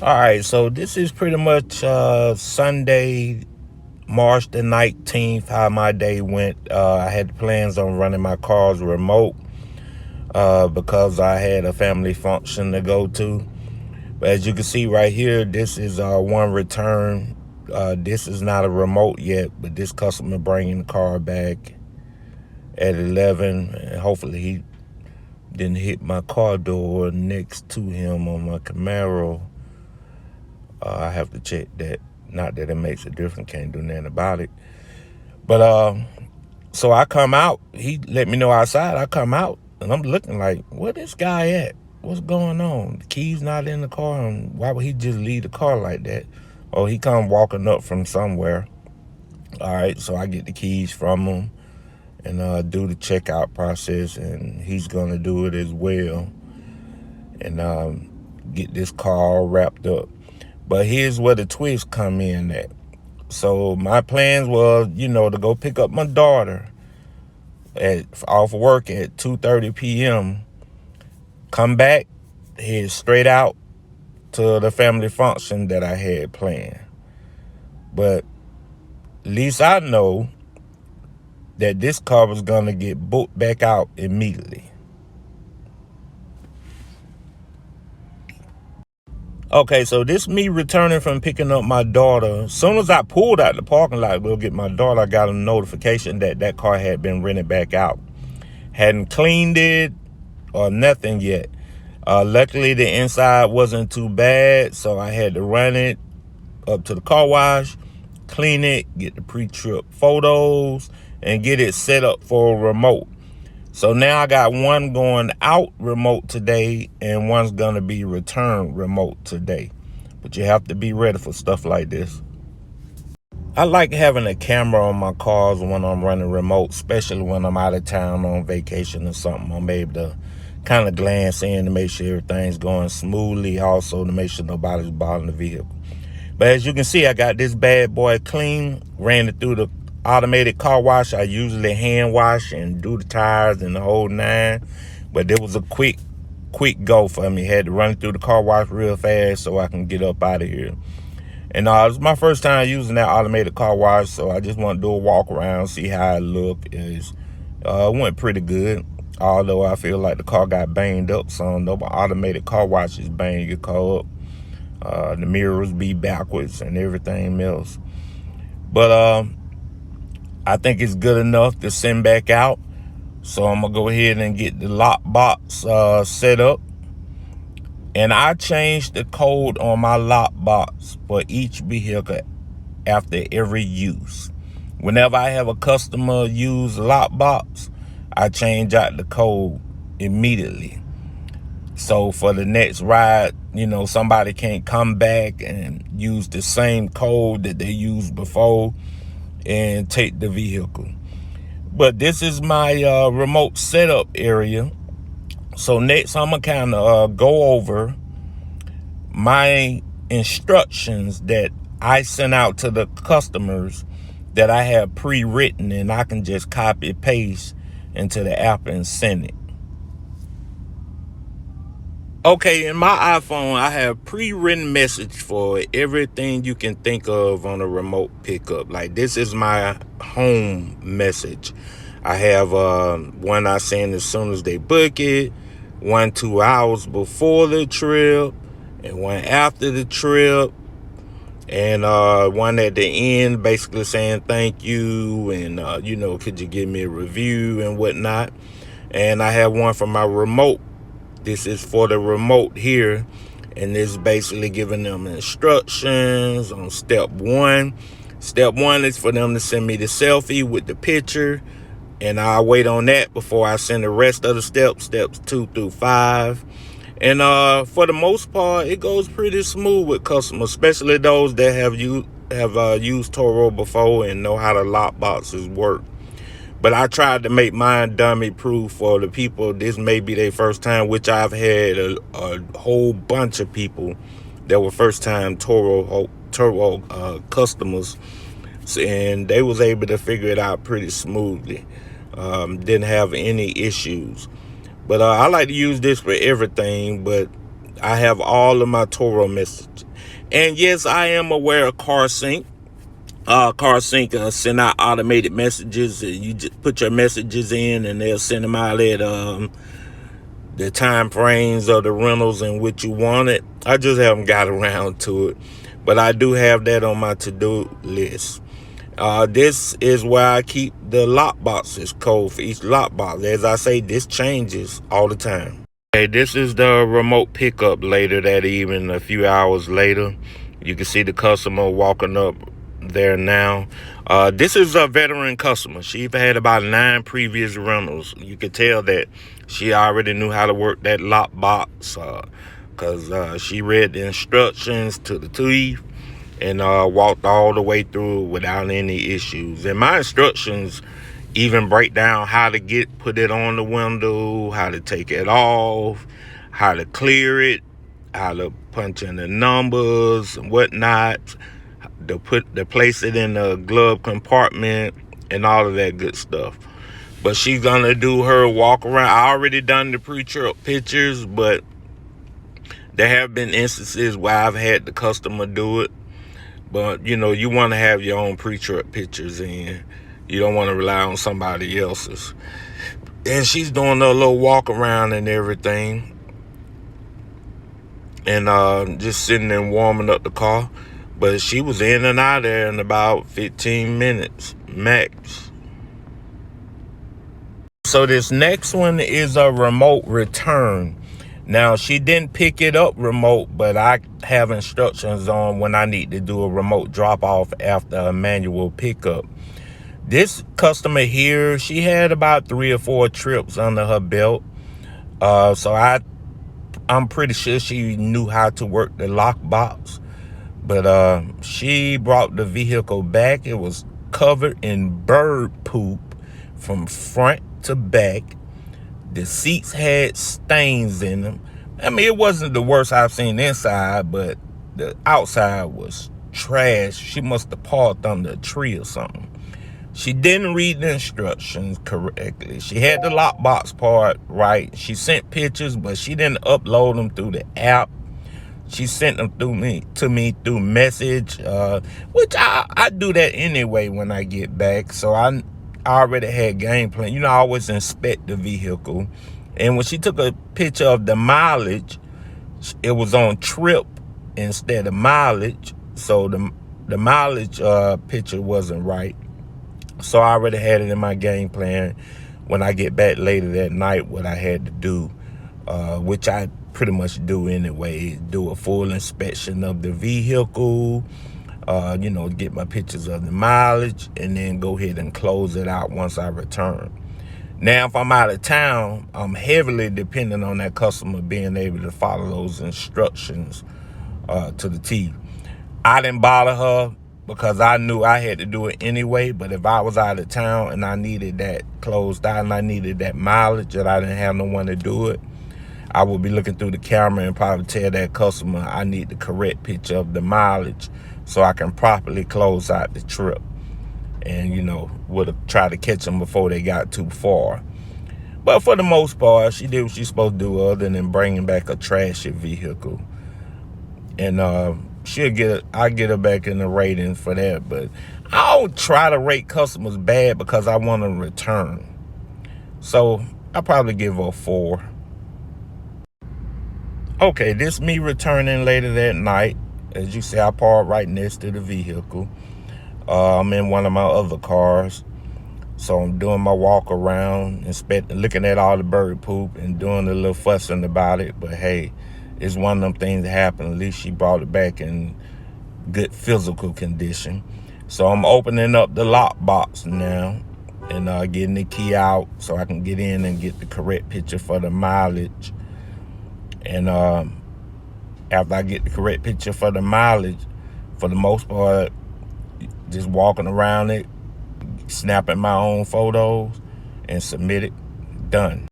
All right, so this is pretty much Sunday, March the 19th, how my day went. I had plans on running my cars remote because I had a family function to go to. But as you can see right here, this is one return. This is not a remote yet, but this customer bringing the car back at 11. And hopefully he didn't hit my car door next to him on my Camaro. I have to check that. Not that it makes a difference. Can't do nothing about it. But so I come out. He let me know outside. I come out and I'm looking like, where this guy at? What's going on? The key's not in the car. And why would he just leave the car like that? Oh, he come walking up from somewhere. All right, so I get the keys from him and do the checkout process, and he's gonna do it as well, and get this car all wrapped up. But here's where the twist come in at. So my plans was, to go pick up my daughter off work at 2:30 p.m., come back, head straight out to the family function that I had planned. But at least I know that this car was going to get booked back out immediately. Okay, so this me returning from picking up my daughter. As soon as I pulled out the parking lot to go get my daughter, I got a notification that that car had been rented back out. Hadn't cleaned it or nothing yet. Luckily, the inside wasn't too bad, so I had to run it up to the car wash, clean it, get the pre-trip photos, and get it set up for a remote. So now I got one going out remote today and one's gonna be returned remote today. But you have to be ready for stuff like this. I like having a camera on my cars when I'm running remote, especially when I'm out of town on vacation or something. I'm able to kind of glance in to make sure everything's going smoothly, also to make sure nobody's bothering the vehicle. But as you can see, I got this bad boy clean, ran it through the automated car wash. I usually hand wash and do the tires and the whole nine, but it was a quick go for me. Had to run it through the car wash real fast so I can get up out of here. And it was my first time using that automated car wash, so I just want to do a walk around, see how it looked. It went pretty good, although I feel like the car got banged up some. No automated car washes bang your car up. The mirrors be backwards and everything else. But I think it's good enough to send back out. So I'm going to go ahead and get the lock box set up. And I changed the code on my lock box for each vehicle after every use. Whenever I have a customer use lock box, I change out the code immediately. So for the next ride, somebody can't come back and use the same code that they used before and take the vehicle. But this is my remote setup area. So next I'm gonna kind of go over my instructions that I sent out to the customers that I have pre-written, and I can just copy paste into the app and send it. Okay, in my iPhone, I have pre-written message for everything you can think of on a remote pickup. Like, this is my home message. I have one I send as soon as they book it, 2 hours before the trip, and one after the trip, and one at the end basically saying thank you and, could you give me a review and whatnot. And I have one for my remote. This is for the remote here, and this is basically giving them instructions on step one. Step one is for them to send me the selfie with the picture, and I'll wait on that before I send the rest of the steps 2 through 5. And for the most part, it goes pretty smooth with customers, especially those that have used Turo before and know how the lock boxes work. But I tried to make mine dummy proof for the people. This may be their first time, which I've had a whole bunch of people that were first time Turo customers, and they was able to figure it out pretty smoothly. Didn't have any issues. But I like to use this for everything, but I have all of my Turo messages. And yes, I am aware of CarSync. CarSync send out automated messages. You just put your messages in and they'll send them out at the time frames of the rentals and what you wanted. I just haven't got around to it. But I do have that on my to-do list. This is where I keep the lockboxes code for each lockbox. As I say, this changes all the time. Okay, this is the remote pickup later that evening, a few hours later. You can see the customer walking up there now. This is a veteran customer. She's had about 9 previous rentals. You can tell that she already knew how to work that lockbox because she read the instructions to the T and walked all the way through without any issues. And my instructions even break down how to put it on the window, how to take it off, how to clear it, how to punch in the numbers and whatnot, to place it in the glove compartment and all of that good stuff. But she's gonna do her walk around. I already done the pre-trip pictures, but there have been instances where I've had the customer do it. But, you know, you want to have your own pre-trip pictures in. You don't want to rely on somebody else's. And she's doing a little walk around and everything. And just sitting and warming up the car. But she was in and out there in about 15 minutes max. So this next one is a remote return. Now, she didn't pick it up remote, but I have instructions on when I need to do a remote drop-off after a manual pickup. This customer here, she had about 3 or 4 trips under her belt. So I'm pretty sure she knew how to work the lockbox. But she brought the vehicle back. It was covered in bird poop from front to back. The seats had stains in them. I mean, it wasn't the worst I've seen inside, but the outside was trash. She must have parked under a tree or something. She didn't read the instructions correctly. She had the lockbox part right. She sent pictures, but she didn't upload them through the app. She sent them to me through message, which I do that anyway when I get back. So I already had game plan. You know, I always inspect the vehicle. And when she took a picture of the mileage, it was on trip instead of mileage. So the mileage picture wasn't right. So I already had it in my game plan when I get back later that night what I had to do, which I pretty much do anyway. Do a full inspection of the vehicle, you know, get my pictures of the mileage, and then go ahead and close it out once I return. Now, if I'm out of town, I'm heavily dependent on that customer being able to follow those instructions to the T. I didn't bother her because I knew I had to do it anyway. But if I was out of town and I needed that closed out and I needed that mileage and I didn't have no one to do it, I would be looking through the camera and probably tell that customer I need the correct picture of the mileage so I can properly close out the trip. And, you know, would have tried to catch them before they got too far. But for the most part, she did what she's supposed to do other than bringing back a trashy vehicle. And I'll get her back in the rating for that. But I don't try to rate customers bad because I want to return. So I'll probably give her a 4. Okay, this me returning later that night. As you see, I parked right next to the vehicle. I'm in one of my other cars. So I'm doing my walk around, inspecting, looking at all the bird poop and doing a little fussing about it. But hey, it's one of them things that happen. At least she brought it back in good physical condition. So I'm opening up the lockbox now and getting the key out so I can get in and get the correct picture for the mileage. And after I get the correct picture for the mileage, for the most part, just walking around it, snapping my own photos and submit it, done.